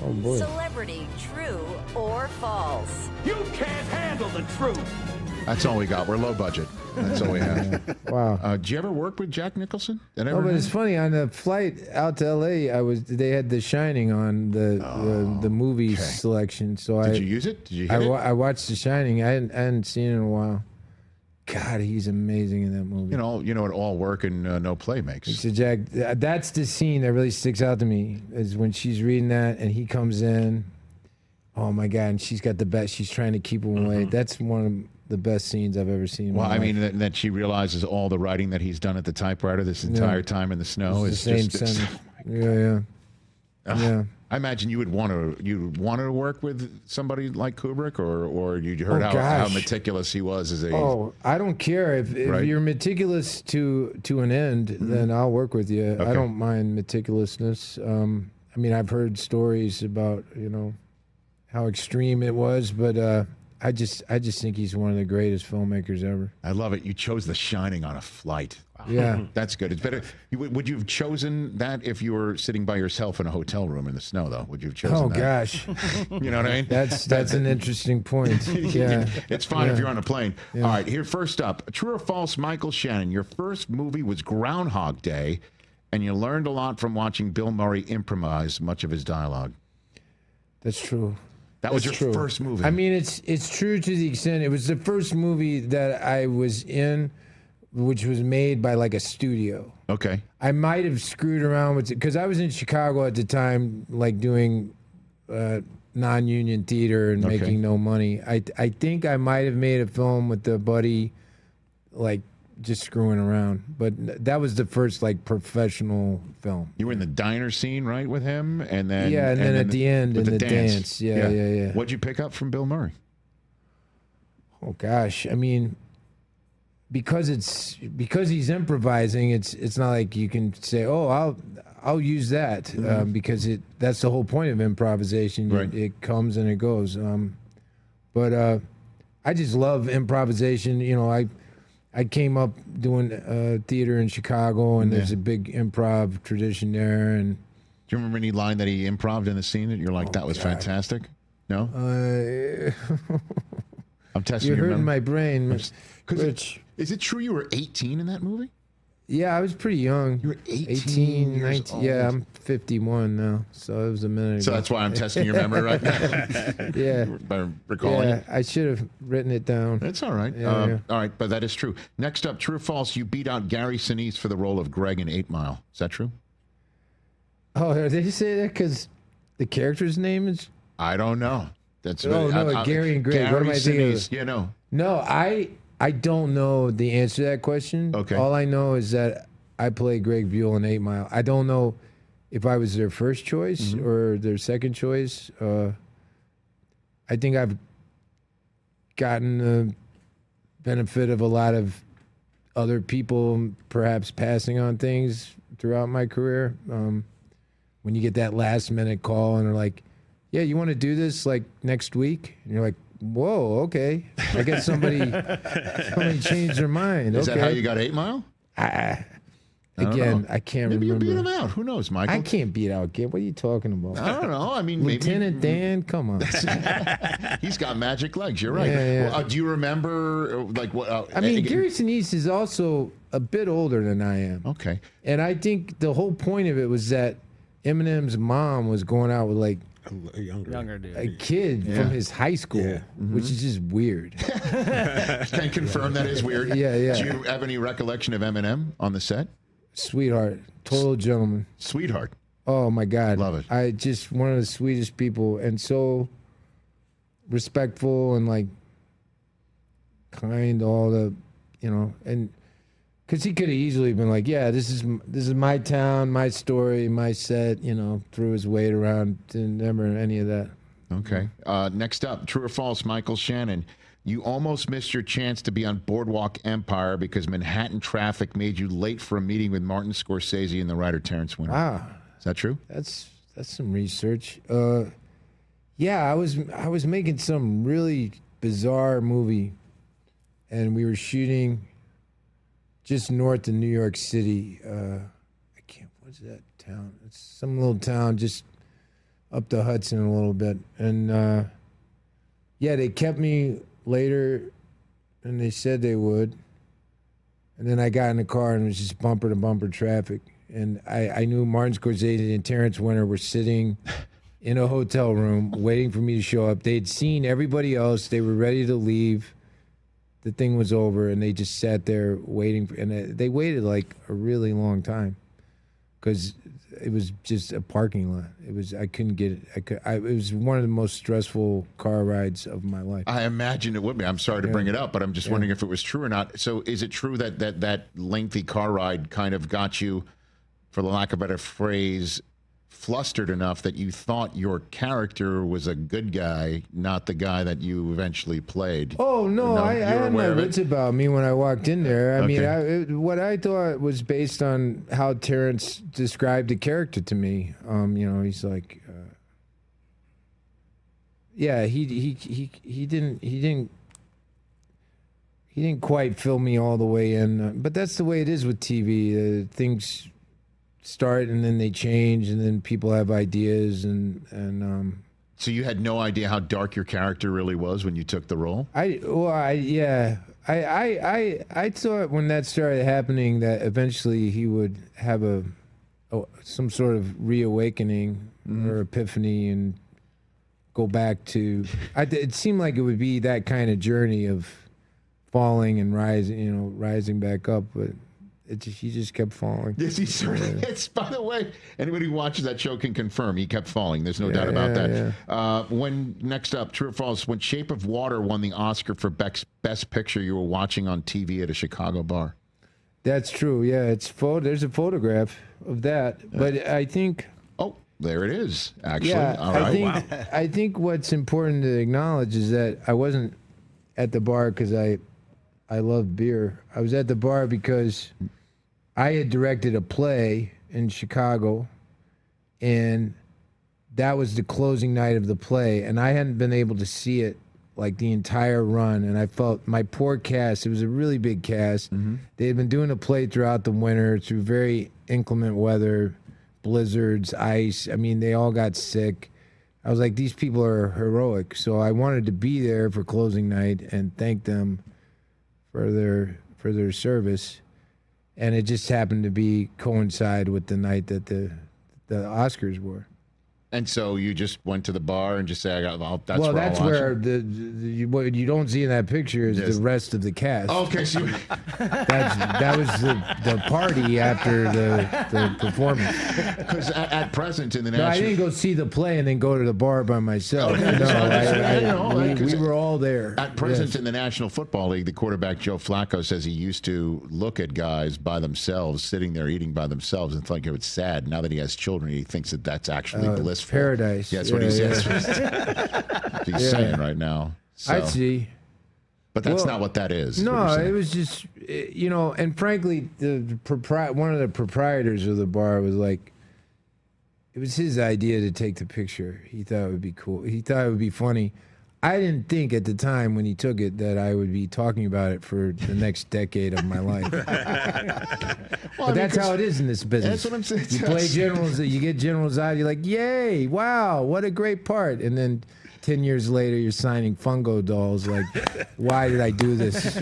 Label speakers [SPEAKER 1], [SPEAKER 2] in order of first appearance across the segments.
[SPEAKER 1] Oh, boy.
[SPEAKER 2] Celebrity, true or false?
[SPEAKER 3] You can't handle the truth.
[SPEAKER 4] That's all we got. We're low budget. That's all we have.
[SPEAKER 1] Wow.
[SPEAKER 4] Did you ever work with Jack Nicholson?
[SPEAKER 1] No, but it's funny. On the flight out to L.A., they had The Shining on the movie selection. So
[SPEAKER 4] Did you use it? Did you hit it?
[SPEAKER 1] I watched The Shining. I hadn't seen it in a while. God, he's amazing in that movie.
[SPEAKER 4] You know what all work and no play makes.
[SPEAKER 1] So Jack, that's the scene that really sticks out to me, is when she's reading that and he comes in. Oh my God! And she's got the best. She's trying to keep him away. That's one of the best scenes I've ever seen.
[SPEAKER 4] Well, I mean that she realizes all the writing that he's done at the typewriter this entire time in the snow
[SPEAKER 1] is the same sentence. Yeah.
[SPEAKER 4] I imagine you would want to work with somebody like Kubrick, or you heard how meticulous he was as a.
[SPEAKER 1] Oh, I don't care if you're meticulous to an end, then I'll work with you. Okay. I don't mind meticulousness. I mean, I've heard stories about how extreme it was, but I just think he's one of the greatest filmmakers ever.
[SPEAKER 4] I love it. You chose The Shining on a flight. Wow.
[SPEAKER 1] Yeah,
[SPEAKER 4] that's good. It's better. Would you have chosen that if you were sitting by yourself in a hotel room in the snow, though? Would you have chosen that?
[SPEAKER 1] Oh gosh,
[SPEAKER 4] you know what I mean?
[SPEAKER 1] That's an interesting point. Yeah,
[SPEAKER 4] it's fine if you're on a plane. Yeah. All right, here first up, true or false, Michael Shannon? Your first movie was Groundhog Day, and you learned a lot from watching Bill Murray improvise much of his dialogue.
[SPEAKER 1] That's true.
[SPEAKER 4] That was your first movie.
[SPEAKER 1] I mean, it's true to the extent it was the first movie that I was in, which was made by like a studio.
[SPEAKER 4] Okay.
[SPEAKER 1] I might have screwed around with it because I was in Chicago at the time, like doing non-union theater and making no money. I think I might have made a film with a buddy, like just screwing around. But that was the first like professional film.
[SPEAKER 4] You were in the diner scene, right, with him, and then
[SPEAKER 1] and then at the end in the dance. Yeah.
[SPEAKER 4] What'd you pick up from Bill Murray?
[SPEAKER 1] Oh gosh, I mean, because he's improvising, it's not like you can say, oh, I'll use that because that's the whole point of improvisation.
[SPEAKER 4] Right.
[SPEAKER 1] It comes and it goes. But I just love improvisation. I came up doing theater in Chicago, and there's a big improv tradition there. And
[SPEAKER 4] do you remember any line that he improv'd in the scene that you're like, that was fantastic? No? I'm testing
[SPEAKER 1] you're
[SPEAKER 4] your
[SPEAKER 1] hurting
[SPEAKER 4] memory.
[SPEAKER 1] my brain, Rich.
[SPEAKER 4] Is it true you were 18 in that movie?
[SPEAKER 1] Yeah, I was pretty young.
[SPEAKER 4] You were 18
[SPEAKER 1] 19.
[SPEAKER 4] old.
[SPEAKER 1] Yeah, I'm 51 now, so it was a minute
[SPEAKER 4] So
[SPEAKER 1] ago.
[SPEAKER 4] that's why I'm testing your memory right now.
[SPEAKER 1] Yeah.
[SPEAKER 4] By recalling it.
[SPEAKER 1] I should have written it down.
[SPEAKER 4] That's all right.
[SPEAKER 1] Yeah.
[SPEAKER 4] All right, but that is true. Next up, true or false, you beat out Gary Sinise for the role of Greg in 8 Mile. Is that true?
[SPEAKER 1] Oh, did they say that because the character's name is?
[SPEAKER 4] I don't know. That's
[SPEAKER 1] Gary and Greg.
[SPEAKER 4] Gary
[SPEAKER 1] What am I thinking
[SPEAKER 4] Sinise. Yeah, no.
[SPEAKER 1] No, I don't know the answer to that question.
[SPEAKER 4] Okay.
[SPEAKER 1] All I know is that I played Greg Buell in 8 Mile. I don't know if I was their first choice or their second choice. I think I've gotten the benefit of a lot of other people perhaps passing on things throughout my career. When you get that last minute call and they're like, yeah, you want to do this like next week? And you're like, whoa, okay. I guess somebody changed their mind.
[SPEAKER 4] Is that how you got 8 Mile?
[SPEAKER 1] I can't
[SPEAKER 4] Maybe
[SPEAKER 1] remember.
[SPEAKER 4] you beat him out. Who knows, Michael?
[SPEAKER 1] I can't beat out Gib. What are you talking about?
[SPEAKER 4] I don't know. I mean,
[SPEAKER 1] Lieutenant Dan, come on.
[SPEAKER 4] He's got magic legs. You're right.
[SPEAKER 1] Yeah.
[SPEAKER 4] Well, do you remember like what?
[SPEAKER 1] I mean, Gary Sinise is also a bit older than I am.
[SPEAKER 4] Okay.
[SPEAKER 1] And I think the whole point of it was that Eminem's mom was going out with like
[SPEAKER 5] a younger dude.
[SPEAKER 1] A kid from his high school, which is just weird.
[SPEAKER 4] Can confirm that is weird.
[SPEAKER 1] Yeah.
[SPEAKER 4] Do you have any recollection of Eminem on the set?
[SPEAKER 1] Sweetheart, total gentleman.
[SPEAKER 4] Sweetheart.
[SPEAKER 1] Oh my God,
[SPEAKER 4] love it.
[SPEAKER 1] I just one of the sweetest people, and so respectful and like kind. All the, and because he could have easily been like, yeah, this is my town, my story, my set. Threw his weight around. Didn't remember any of that.
[SPEAKER 4] Okay. Next up, true or false, Michael Shannon. You almost missed your chance to be on Boardwalk Empire because Manhattan traffic made you late for a meeting with Martin Scorsese and the writer Terrence Winter.
[SPEAKER 1] Wow.
[SPEAKER 4] Is that true?
[SPEAKER 1] That's some research. Yeah, I was making some really bizarre movie, and we were shooting just north of New York City. What's that town? It's some little town just up the Hudson a little bit. And, yeah, they kept me later than they said they would. And then I got in the car and it was just bumper-to-bumper traffic. And I knew Martin Scorsese and Terrence Winter were sitting in a hotel room waiting for me to show up. They'd seen everybody else. They were ready to leave. The thing was over, and they just sat there waiting. And they waited like a really long time because it was just a parking lot. I couldn't get it. It was one of the most stressful car rides of my life.
[SPEAKER 4] I imagine it would be. I'm sorry to bring it up, but I'm just wondering if it was true or not. So is it true that lengthy car ride kind of got you, for the lack of a better phrase, flustered enough that you thought your character was a good guy, not the guy that you eventually played?
[SPEAKER 1] Oh, no, I had my wits about me when I walked in there. I mean, what I thought was based on how Terrence described the character to me. He's like, he didn't quite fill me all the way in. But that's the way it is with TV. Things start and then they change, and then people have ideas and
[SPEAKER 4] So you had no idea how dark your character really was when you took the role?
[SPEAKER 1] I thought when that started happening that eventually he would have some sort of reawakening or epiphany and go back to. It seemed like it would be that kind of journey of falling and rising back up, but he just kept falling.
[SPEAKER 4] Yes, he sort of is. By the way, anybody who watches that show can confirm he kept falling. There's no doubt about that. Yeah. Next up, true or false, when Shape of Water won the Oscar for Best Picture, you were watching on TV at a Chicago bar.
[SPEAKER 1] That's true. Yeah, there's a photograph of that. But I think...
[SPEAKER 4] Oh, there it is, actually.
[SPEAKER 1] Yeah,
[SPEAKER 4] all right.
[SPEAKER 1] I think what's important to acknowledge is that I wasn't at the bar because I love beer. I was at the bar because I had directed a play in Chicago, and that was the closing night of the play, and I hadn't been able to see it like the entire run, and I felt my poor cast. It was a really big cast. Mm-hmm. They had been doing a play throughout the winter through very inclement weather, blizzards, ice. I mean, they all got sick. I was like, these people are heroic, so I wanted to be there for closing night and thank them for their service. And it just happened to coincide with the night that the Oscars were.
[SPEAKER 4] And so you just went to the bar and just said, that's
[SPEAKER 1] where what you don't see in that picture is the rest of the cast.
[SPEAKER 4] Okay, so
[SPEAKER 1] that was the party after the performance.
[SPEAKER 4] Because at present in the
[SPEAKER 1] national... No, I didn't go see the play and then go to the bar by myself. We were all there.
[SPEAKER 4] At present in the National Football League, the quarterback Joe Flacco says he used to look at guys by themselves, sitting there eating by themselves, and think it was sad. Now that he has children, he thinks that that's actually blissful.
[SPEAKER 1] Paradise.
[SPEAKER 4] Yeah, that's what he's saying right now. So.
[SPEAKER 1] I see.
[SPEAKER 4] But that's not what that is.
[SPEAKER 1] No, it was just, and frankly, one of the proprietors of the bar was like, it was his idea to take the picture. He thought it would be cool. He thought it would be funny. I didn't think at the time when he took it that I would be talking about it for the next decade of my life. But that's how it is in this business.
[SPEAKER 4] That's what I'm saying.
[SPEAKER 1] You play generals, you get generals out, you're like, yay, wow, what a great part. And then 10 years later, you're signing Fungo dolls. Like, why did I do this?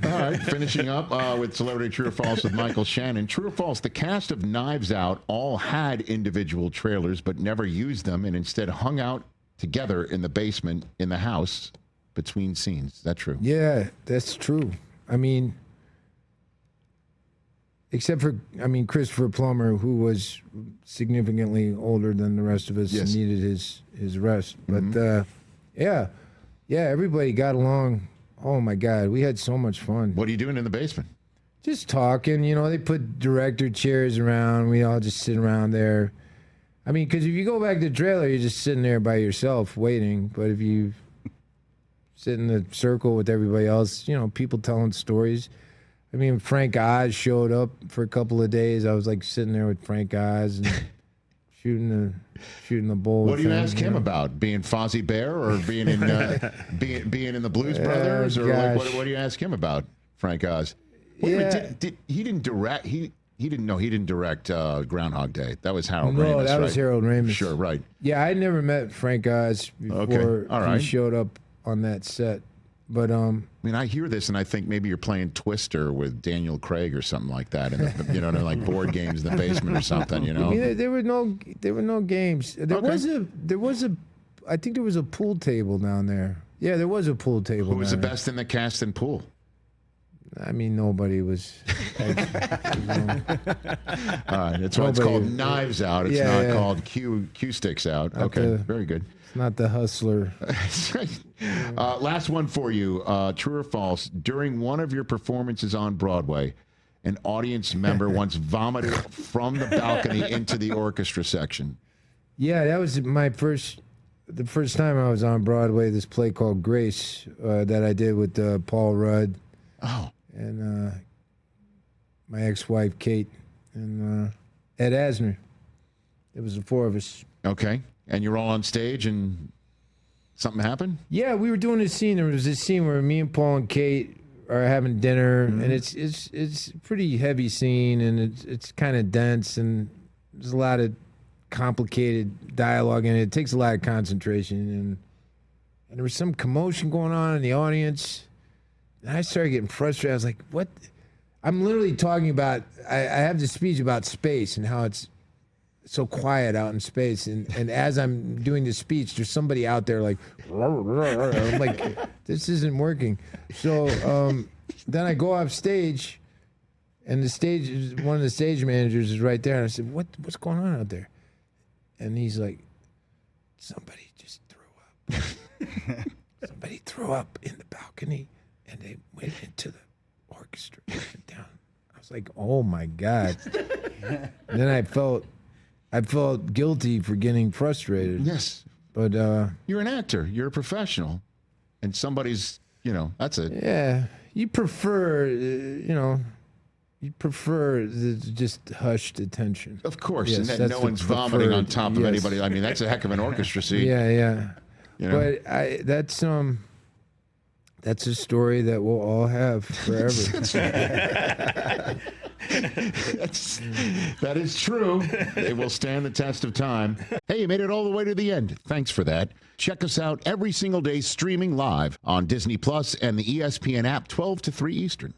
[SPEAKER 4] All right, finishing up with Celebrity True or False with Michael Shannon. True or false, the cast of Knives Out all had individual trailers but never used them and instead hung out together in the basement in the house between scenes. Is that true?
[SPEAKER 1] Yeah, that's true. I mean, except for, Christopher Plummer, who was significantly older than the rest of us and needed his rest. But, yeah, everybody got along. Oh, my God, we had so much fun.
[SPEAKER 4] What are you doing in the basement?
[SPEAKER 1] Just talking. They put director chairs around. We all just sit around there. I mean, because if you go back to the trailer, you're just sitting there by yourself waiting. But if you sit in the circle with everybody else, people telling stories. I mean, Frank Oz showed up for a couple of days. I was like sitting there with Frank Oz and shooting the bull.
[SPEAKER 4] What do you ask him about? Being Fozzie Bear or being in being in the Blues Brothers, or what do you ask him about, Frank Oz? Wait a minute, he didn't direct. He didn't direct Groundhog Day. That was Harold Ramis.
[SPEAKER 1] No, that was
[SPEAKER 4] right?
[SPEAKER 1] Harold Ramis.
[SPEAKER 4] Sure, right.
[SPEAKER 1] Yeah, I never met Frank Oz before
[SPEAKER 4] All right.
[SPEAKER 1] he showed up on that set. But
[SPEAKER 4] I mean, I hear this and I think maybe you're playing Twister with Daniel Craig or something like that, and like board games in the basement or something. I
[SPEAKER 1] mean, there were no games. There was I think there was a pool table down there. Yeah, there was a pool table.
[SPEAKER 4] Who was the
[SPEAKER 1] down there.
[SPEAKER 4] best in the cast and pool?
[SPEAKER 1] I mean, nobody was.
[SPEAKER 4] That's why it's called Knives Out. It's not called Q Sticks Out. Okay, very good.
[SPEAKER 1] It's not the Hustler.
[SPEAKER 4] Last one for you. True or false? During one of your performances on Broadway, an audience member once vomited from the balcony into the orchestra section.
[SPEAKER 1] Yeah, that was the first time I was on Broadway. This play called Grace that I did with Paul Rudd.
[SPEAKER 4] Oh.
[SPEAKER 1] And my ex-wife, Kate, and Ed Asner. It was the four of us.
[SPEAKER 4] Okay. And you're all on stage and something happened?
[SPEAKER 1] Yeah, we were doing a scene. There was this scene where me and Paul and Kate are having dinner, and it's a pretty heavy scene, and it's kind of dense, and there's a lot of complicated dialogue in it. It takes a lot of concentration, and there was some commotion going on in the audience. And I started getting frustrated. I was like, what? I'm literally talking about, I have this speech about space and how it's so quiet out in space. And as I'm doing this speech, there's somebody out there like, I'm like, this isn't working. So then I go off stage, and one of the stage managers is right there. And I said, what's going on out there? And he's like, somebody just threw up. Somebody threw up in the balcony. And they went into the orchestra and went down. I was like, "Oh my God!" And then I felt guilty for getting frustrated.
[SPEAKER 4] Yes,
[SPEAKER 1] but
[SPEAKER 4] you're an actor. You're a professional, and somebody's, that's it.
[SPEAKER 1] Yeah, you prefer, just hushed attention.
[SPEAKER 4] Of course,
[SPEAKER 1] yes,
[SPEAKER 4] and that no one's vomiting on top of anybody. I mean, that's a heck of an orchestra seat.
[SPEAKER 1] Yeah. But that's a story that we'll all have forever.
[SPEAKER 4] That is true. It will stand the test of time. Hey, you made it all the way to the end. Thanks for that. Check us out every single day streaming live on Disney Plus and the ESPN app 12 to 3 Eastern.